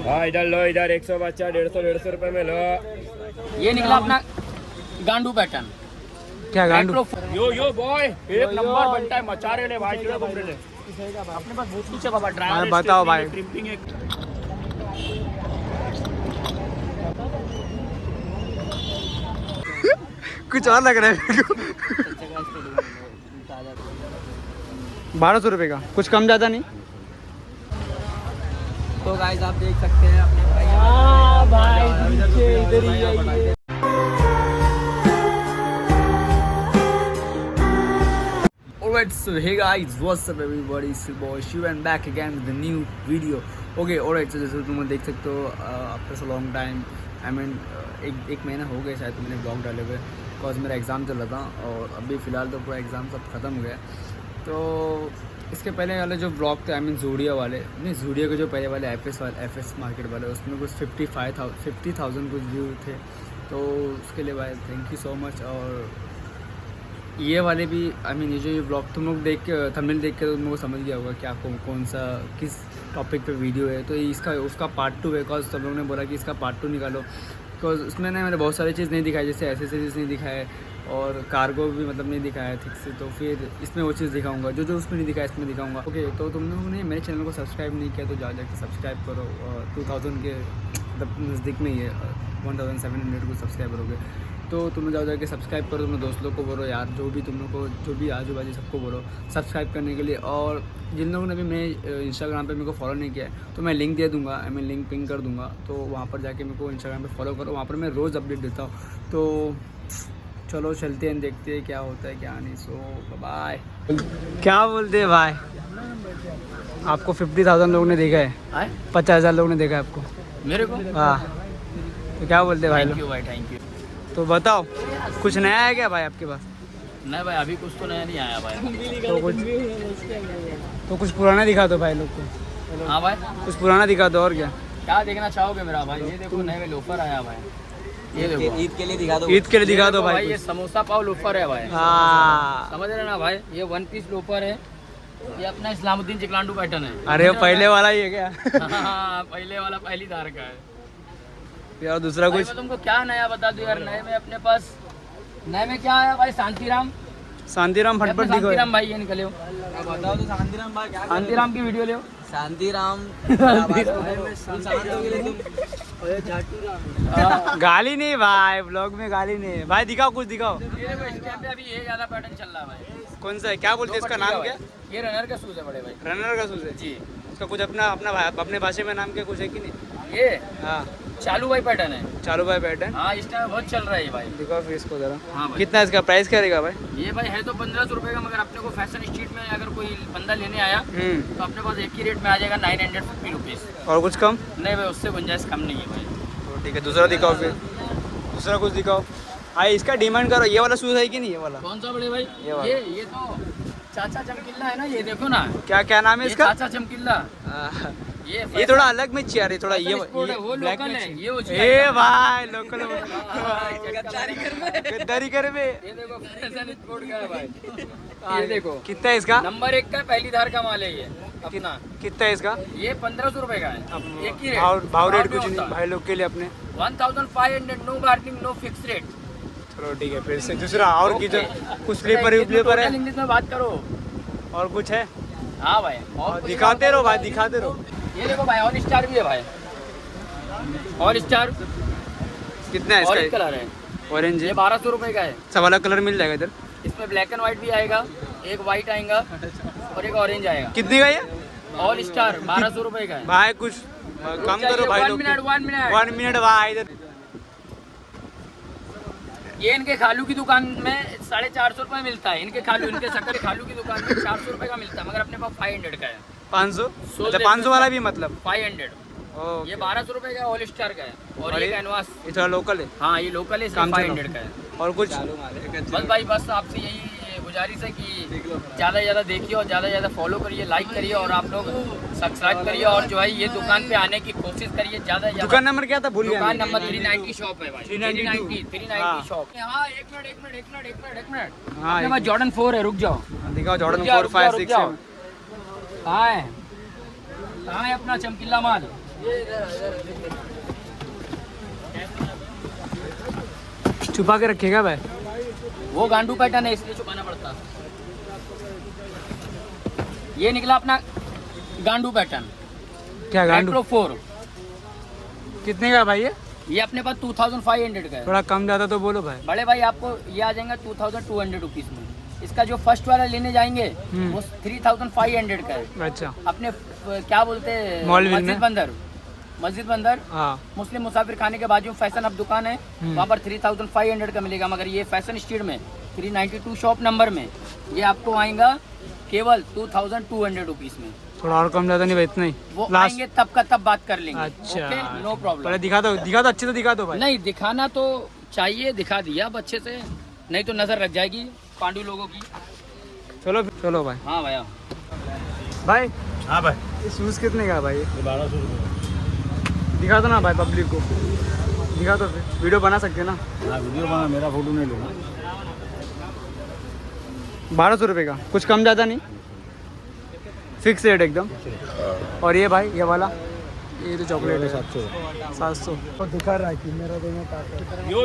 हाँ इधर लो, इधर 100 बच्चा 150 रुपए में लो। ये निकला अपना गांडू पैटर्न। क्या गांडू? यो बॉय एक नंबर बनता है, मचा रहे ले भाई, चलो घूम रहे अपने पास बहुत कुछ है बाबा। ड्राई बताओ भाई। ट्रिपिंग है। कुछ और लग रहा है 1200 रुपये का, कुछ कम ज़्यादा नहीं। तो गाइस आप देख सकते हैं अपने भाई इधर ही है। Alright, so hey guys, what's up everybody? It's your boy Shiv and back again with a new video. Okay, alright, so जैसे तुम देख सकते हो after so long time, I mean एक महीना हो गया शायद मैंने ब्लॉग डाले हुए, बिकॉज मेरा एग्ज़ाम चल रहा था और अभी फ़िलहाल तो पूरा एग्ज़ाम सब ख़त्म हो गया। तो इसके पहले वाले जो ब्लॉग थे, आई मीन जूडिया वाले, नहीं जूडिया के जो पहले वाले एफ एस मार्केट वाले, उसमें कुछ 50,000 कुछ व्यू थे। तो उसके लिए भाई थैंक यू सो मच। और ये वाले भी आई मीन ये जो ये ब्लॉग तुम लोग देख के थंबनेल देख के तुम लोग को समझ गया होगा क्या कौन सा किस टॉपिक पे वीडियो है। तो इसका उसका पार्ट 2 है, बिकॉज सब लोगों ने बोला कि इसका पार्ट 2 निकालो, बिकॉज उसमें ना मैंने बहुत सारी चीज़ नहीं दिखाई, जैसे एसेसरीज नहीं दिखाए और कार्गो भी मतलब नहीं दिखाया ठीक से। तो फिर इसमें वो चीज़ दिखाऊंगा जो उसमें नहीं दिखाया इसमें दिखाऊंगा। ओके, तो तुम लोगों ने मेरे चैनल को सब्सक्राइब नहीं किया तो जाके सब्सक्राइब करो। 2000 के मतलब नज़दीक में ही है, 1700 को सब्सक्राइबर हो गए। तो तुम लोग जाके सब्सक्राइब करो, तुम दोस्त लोग को बोलो यार, जो भी तुम लोग को जो भी आजू बाजू सबको बोलो सब्सक्राइब करने के लिए। और जिन लोगों ने भी मैं इंस्टाग्राम पे मेरे को फॉलो नहीं किया है तो मैं लिंक दे दूँगा, आई मीन लिंक पिन कर दूँगा, तो वहाँ पर जाके मेरे को इंस्टाग्राम पे फॉलो करो, वहाँ पर मैं रोज़ अपडेट देता हूँ। तो चलो चलते हैं, देखते हैं क्या होता है क्या नहीं। सो बाय। क्या बोलते हैं भाई? आपको 50,000 लोगों ने देखा है, 50,000 लोगों ने देखा है आपको, मेरे को। हाँ, तो क्या बोलते हैं भाई थैंक लोग? यू भाई, थैंक यू। तो बताओ कुछ नया है क्या भाई आपके पास? नहीं भाई अभी कुछ तो नया नहीं आया भाई। तो कुछ पुराना दिखा दो भाई लोग को। हाँ भाई, कुछ पुराना दिखा दो और क्या। क्या देखना चाहोगे मेरा भाई? ये देखो नए में लोफर आया भाई, ये देखो ईद के लिए दिखा दो। ईद के लिए दिखा दो भाई। ये समोसा पाव लोफर है भाई, हाँ, समझ रहे ना भाई? ये 1 पीस लोफर है, ये अपना इस्लामुद्दीन चिकलांडू पैटर्न है। अरे वो पहले वाला ही है क्या? हाँ, पहले वाला पहली धार का है यार दूसरा भाई। कुछ मैं तुमको क्या नया बता दूं यार, नए में अपने पास नए में क्या आया भाई? शांतिराम फटफट दिखो। शांतिराम भाई, ये निकले हो, बताओ तो शांतिराम भाई। शांतिराम की वीडियो ले शांतिराम गाली नहीं भाई, ब्लॉग में गाली नहीं भाई, दिखाओ कुछ दिखाओ। इस टाइम पे अभी ये ज्यादा पैटर्न चल रहा है भाई। कौन सा है, क्या बोलते हैं इसका नाम क्या? ये रनर का शूज है बड़े भाई। रनर का शूज है जी, उसका कुछ अपने भाषा में नाम क्या कुछ है कि नहीं? ये हाँ, चालू भाई पैटर्न है। चालू भाई पैटर्न। हाँ, इस टाइम बहुत चल रहा है ये भाई। दिखाओ फिर इसको जरा। हाँ भाई, कितना इसका प्राइस क्या रहेगा भाई? ये भाई है तो 1500 रुपये का, मगर अपने को फैशन स्ट्रीट में अगर कोई बंदा लेने आया तो अपने पास एक ही रेट में आ जाएगा 950 रुपीज़। और कुछ कम? नहीं भाई, उससे गुंजाइश कम नहीं है भाई। तो ठीक है, दूसरा दिखाओ फिर, दूसरा कुछ दिखाओ। हाँ, इसका डिमांड करो, ये वाला शूज है कि नहीं? ये वाला कौन सा बड़े भाई? ये तो चाचा चमकिल्ला है ना, ये देखो ना। क्या नाम है ये इसका? चाचा चमकिल्ला। ये थोड़ा अलग में चाहिए, थोड़ा ये स्पोर्ट है, वो ब्लैक लोकल में है, चाहिए। ये उसका ए भाई लोकल ये गद्दारी कर में। देखो फैशन स्पोर्ट का है भाई। ये देखो कितना है इसका? नंबर 1 का पहली धार का माल है ये अपना। कितना है इसका? ये 1500 रुपए का है, एक ही भाव रेट भी कुछ होता नहीं है। भाई लोग के लिए अपने। 1500, no bargaining, no fix rate. चलो ठीक है, फिर से दूसरा और की जो कुछ स्लीपर है इंग्लिश में बात करो। और कुछ है? हाँ भाई, और दिखाते रहो भाई, दिखाते रहो। ये देखो भाई, ऑल स्टार भी है भाई, ऑल स्टार। कितना है ऑरेंज इसका? कलर है, ऑरेंज ये है, 1200 रुपए का है। सब अलग कलर मिल जाएगा इधर। इसमें ब्लैक एंड व्हाइट भी आएगा, एक व्हाइट आएगा और एक ऑरेंज आएगा। कितने का ये? ऑल स्टार 1200 रुपए का है भाई कुछ कम करो भाई लोग। 1 मिनट भाई इधर। ये इनके खालू की दुकान में 450 रुपए मिलता है। इनके शक्कर खालू की दुकान में 400 रुपए का मिलता है, मगर अपने पास 500 का है। 500? अच्छा, 500 वाला भी मतलब 500। ओके। ये 1200 रुपए का ऑल स्टार का है और ये कैनवास। ये थोड़ा लोकल है। हाँ, ये लोकल है, काम 500 का है। और कुछ? बस भाई, बस आपसे यही गुजारिश है कि ज़्यादा से ज़्यादा देखिए और ज़्यादा से ज़्यादा फॉलो करिए, लाइक करिए और आप लोग सब्सक्राइब करिए। और जो है ये दुकान पे आने की कोशिश करिए ज़्यादा से ज़्यादा। दुकान नंबर क्या था? भूल गया। दुकान नंबर 390 शॉप है भाई। 390 हाँ। शॉप। हाँ, एक मिनट। हाँ, अपने पास जॉर्डन 4 है, रुक जाओ। दिखाओ जॉर्डन रुक 4, 5, जाओ, 6, जाओ। 7। कहाँ है अपना चमकीला माल? छुपा के रखेगा भाई। वो गांडू पैटर्न है इसलिए छुपाना पड़ता। ये निकला अपना गांडू पैटर्न, क्या गांडू? रेट्रो 4। कितने का है भाई ये? ये अपने पास 2500 का है। थोड़ा कम ज़्यादा तो बोलो भाई। बड़े भाई आपको ये आ जाएगा 2200 रुपीज़ में। इसका जो फर्स्ट वाला लेने जाएंगे वो 3500 का है। अच्छा, अपने क्या बोलते हैं, मौलवी में? मस्जिद बंदर हाँ। मुस्लिम मुसाफिर खाने के बाजू में फैशन अब दुकान है, वहाँ पर 3500 का मिलेगा। मगर ये फैशन स्ट्रीट में 392 शॉप नंबर में ये आपको आएगा केवल 2200 रुपीज़ में। थोड़ा और कम ज़्यादा नहीं भाई, इतना ही वो लास्ट। आएंगे तब का तब बात कर लेंगे। अच्छा, नो प्रॉब्लम। पहले दिखा दो अच्छे से दिखा दो भाई। नहीं दिखाना तो चाहिए, दिखा दिया अब अच्छे से, नहीं तो नजर रख जाएगी पांडु लोगों की। चलो चलो भाई। हाँ भैया। भाई हाँ भाई, ये शूज़ कितने का है भाई? 1200 रुपये। दिखा दो ना भाई पब्लिक को, दिखा दो, फिर वीडियो बना सकते हैं ना। हाँ वीडियो बना, मेरा फोटो नहीं लेना। 1200 रुपये का, कुछ कम ज़्यादा नहीं, फिक्स रेट एकदम। और ये भाई ये वाला, ये तो चॉकलेट है 700 दिखा रहा है कि मेरा तो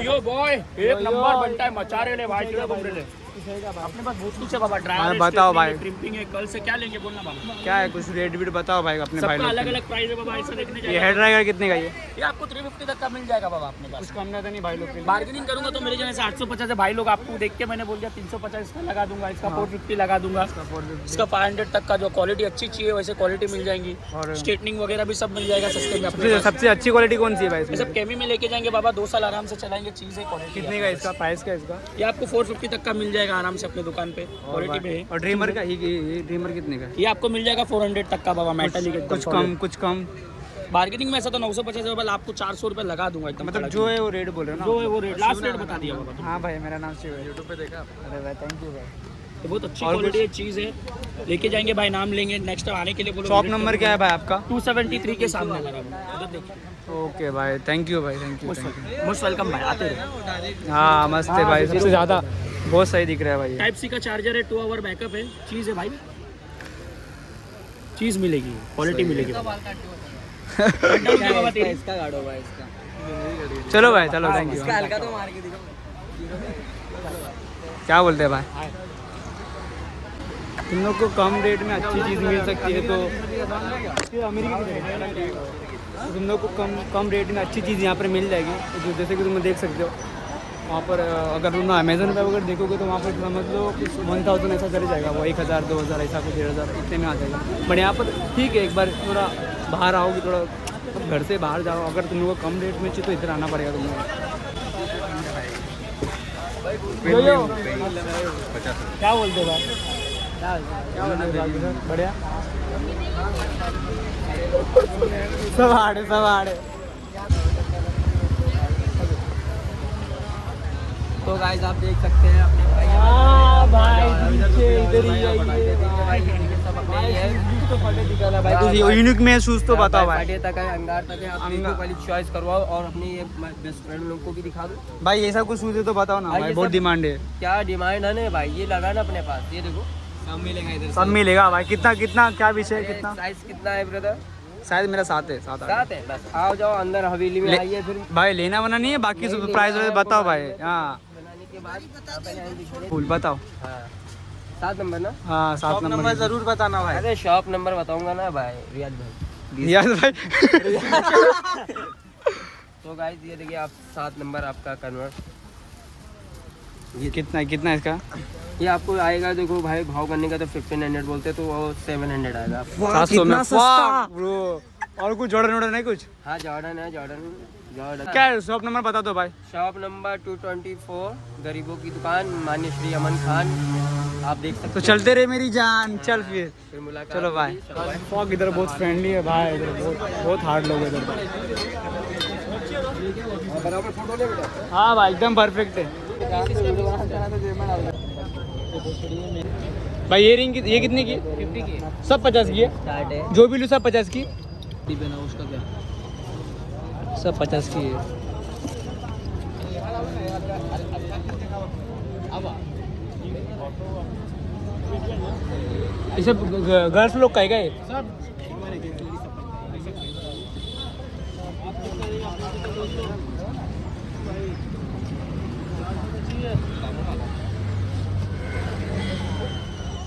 यो बॉय, एक नंबर बनता है, मचा रहे ले भाई, चलो घूम रहे ले। अपने पास बहुत कुछ है बाबा, ड्रायर, बताओ भाई। ट्रिपिंग है, कल से क्या लेंगे बोलना बाबा। क्या है, कुछ रेट वीट बताओ भाई अपने भाई सबका लोग अलग के। अलग प्राइस है बाबा, ऐसा देखने ये जाएगा। हेयर ड्रायर कितने का ये आपको 350 तक का मिल जाएगा बाबा अपने पास। कुछ कम ज़्यादा नहीं भाई लोग के लिए? बार्गेनिंग करूंगा तो मेरे जैसे 850 है भाई लोग, आपको देख के मैंने बोल दिया 350 इसका लगा दूंगा, इसका 450 लगा दूंगा, इसका 500 तक का। जो क्वालिटी अच्छी चाहिए वैसे क्वालिटी मिल जाएंगी, और स्ट्रेटनिंग वगैरह भी सब मिल जाएगा सस्ते में अपने पास। सबसे अच्छी क्वालिटी कौन सी है भाई ये इसमें? सब केमी में लेके जाएंगे बाबा, 2 साल आराम से चलाएंगे, चीज़ है क्वालिटी। कितने का इसका प्राइस क्या है इसका? ये आपको 450 तक का मिल जाएगा आराम से अपने दुकान पे, क्वालिटी पे है। और ड्रीमर का, ये ड्रीमर कितने का है? ये आपको मिल जाएगा 400 तक का बाबा, मेटालिक एकदम। कुछ कम बार्गेनिंग में ऐसा तो 950 है बाबा, आपको 400 रुपये लगा दूंगा एकदम। मतलब जो है वो रेट बोल रहे हो ना? जो है वो रेट, लास्ट रेट बता दिया बाबा। हाँ भाई, मेरा नाम शिव है, यूट्यूब पे देखा। अरे भाई थैंक यू भाई। तो बहुत अच्छी और क्वालिटी चीज़ है, लेके जाएंगे भाई, नाम लेंगे, नेक्स्ट टाइम आने के लिए बोलो। शॉप नंबर क्या है भाई आपका? 273 के सामने लगा उधर देखिए। ओके भाई, थैंक यू भाई, थैंक यू। मोस्ट वेलकम भाई, आते रहो। हाँ मस्त है भाई, सबसे ज़्यादा बहुत सही दिख रहा है भाई। टाइप सी का चार्जर है, 2 आवर बैकअप है, चीज़ है भाई, चीज़ मिलेगी, क्वालिटी मिलेगी बाबा। इसका गाड़ो भाई, इसका चलो भाई, चलो थैंक यू। हल्का तो मार के दिखाओ। क्या बोलते हैं भाई? तुम लोग को कम रेट में अच्छी चीज़ मिल सकती है तो तुम लोग को कम रेट में अच्छी चीज़ यहाँ पर मिल जाएगी। तो जैसे कि तुम देख सकते हो वहाँ पर, अगर तुम अमेज़न पे अगर देखोगे तो वहाँ पर समझ लो कुछ 1000 ऐसा चले जाएगा, वो 1000 2000 ऐसा कुछ 1500 इतने में आ जाएगा। बट यहाँ पर ठीक है, एक बार थोड़ा बाहर आओगे, थोड़ा घर से बाहर जाओ, अगर तुम लोग को कम रेट में चाहिए तो इधर आना पड़ेगा तुम लोग। क्या बोलते भाई? बढ़िया, सब आड़े। तो गाइस आप देख सकते हैं अपने भाई इधर ही है। यूनिक में शूज तो बताओ भाई। फाटे तक है, अंगार तक है, आप देखो वाली चॉइस करवाओ। और अपने ये बेस्ट फ्रेंड लोग को भी दिखा दो भाई, ऐसा कुछ शूज है तो बताओ ना भाई, भाई, ये बहुत सब- डिमांड है। क्या डिमांड है ना भाई, ये लगा ना अपने पास, ये देखो सब मिलेगा इधर। सब मिलेगा भाई। कितना क्या विषय, कितना साइज कितना है ब्रदर? शायद मेरा 7 है, 7 सात है बस। आओ जाओ अंदर हवेली में, आइए फिर भाई। लेना वना नहीं है, बाकी सब प्राइस बताओ भाई। हाँ बनाने के बाद फुल बताओ। हाँ 7 नंबर ना? हाँ 7 नंबर जरूर बताना भाई। अरे शॉप नंबर बताऊंगा ना भाई, रियाज भाई। रियाज भाई। तो गाइस ये देखिए आप 7 नंबर आपका कन्वर्ट, कितना है इसका? ये आपको आएगा, देखो भाई भाव करने का तो 1500 बोलते तो वो 700 आएगा आपको। 700 में ब्रो। और कुछ जॉर्डन नहीं कुछ? हाँ जॉर्डन है, जॉर्डन क्या है? शॉप नंबर बता दो भाई। शॉप नंबर 224, गरीबों की दुकान, मान्य श्री अमन खान। आप देख सकते तो चलते रहे मेरी जान, चल फिर मुलाकात चलो भाई। फॉग इधर बहुत फ्रेंडली है भाई, इधर बहुत हार्ड लोग है इधर। बराबर फोटो ले बेटा। हाँ भाई एकदम परफेक्ट है भाई। ये रिंग ये कितने की? 50 की सब 50 की है, स्टार्ट है। जो भी लूँ सब 50 की। ना उसका क्या? सब 50 की है। ये सब गर्ल्स लोग का है क्या ये?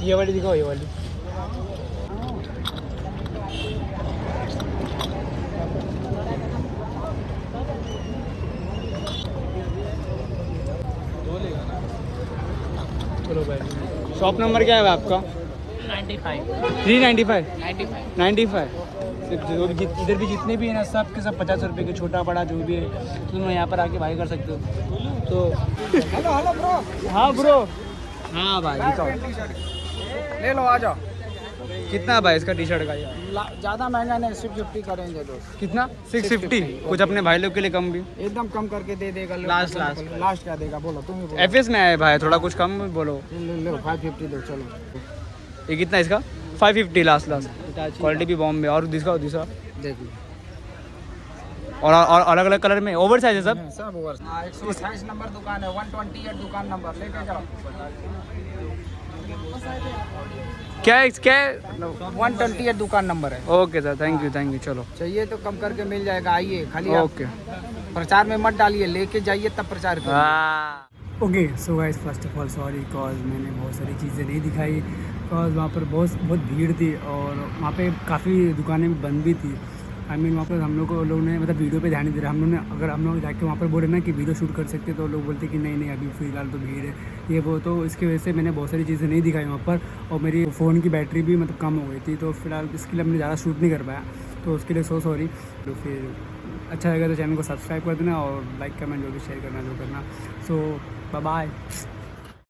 ये वाली दिखाओ, ये वाली। चलो भाई, शॉप नंबर क्या है आपका? 395 95। इधर भी जितने भी हैं ना, सब के सब 50 रुपये के, छोटा बड़ा जो भी है तुम यहाँ पर आके भाई कर सकते हो। तो हेलो ब्रो। हाँ ब्रो। हाँ भाई दिखाओ, ले लो, आ जाओ। कितना भाई इसका टी शर्ट का? ये ज़्यादा महंगा नहीं, 650 करेंगे दोस्त। कितना? 650। कुछ अपने भाई लोग के लिए कम भी? एकदम कम करके दे देगा। लास्ट क्या देगा बोलो, तुम ही बोलो। एफएस में आए भाई, थोड़ा कुछ कम बोलो। ले 550 दो, चलो। ये कितना इसका? 550 लास्ट। क्वालिटी भी बॉम्ब है। और दूसरा देखिए, और अलग अलग कलर में, ओवर साइज है सब। सब ओवर। 128 नंबर दुकान है, 128 दुकान नंबर, लेके जाओ। क्या है? 128 दुकान नंबर है। Okay sir, thank you. चलो, चाहिए तो कम करके मिल जाएगा, आइए। खाली आप ओके। प्रचार में मत डालिए, लेके जाइए तब प्रचार करिए। हाँ। Okay so guys, first of all sorry cause मैंने बहुत सारी चीज़ें नहीं दिखाई, कॉज वहाँ पर बहुत भीड़ थी और वहाँ पे काफ़ी दुकानें बंद भी थी। आई मीन वहाँ पर हम लोग ने मतलब वीडियो पे ध्यान नहीं दे रहा। हम लोग ने, अगर हम लोग जाके वहाँ पर बोले ना कि वीडियो शूट कर सकते, तो लोग बोलते कि नहीं अभी फ़िलहाल तो भीड़ है, ये वो। तो इसकी वजह से मैंने बहुत सारी चीज़ें नहीं दिखाई वहाँ पर, और मेरी फ़ोन की बैटरी भी मतलब कम हो गई थी, तो फिलहाल इसके लिए मैंने ज़्यादा शूट नहीं कर पाया, तो उसके लिए सॉरी। तो फिर अच्छा लगा तो चैनल को सब्सक्राइब कर देना और लाइक कमेंट जो भी शेयर करना जो करना। सो बाय।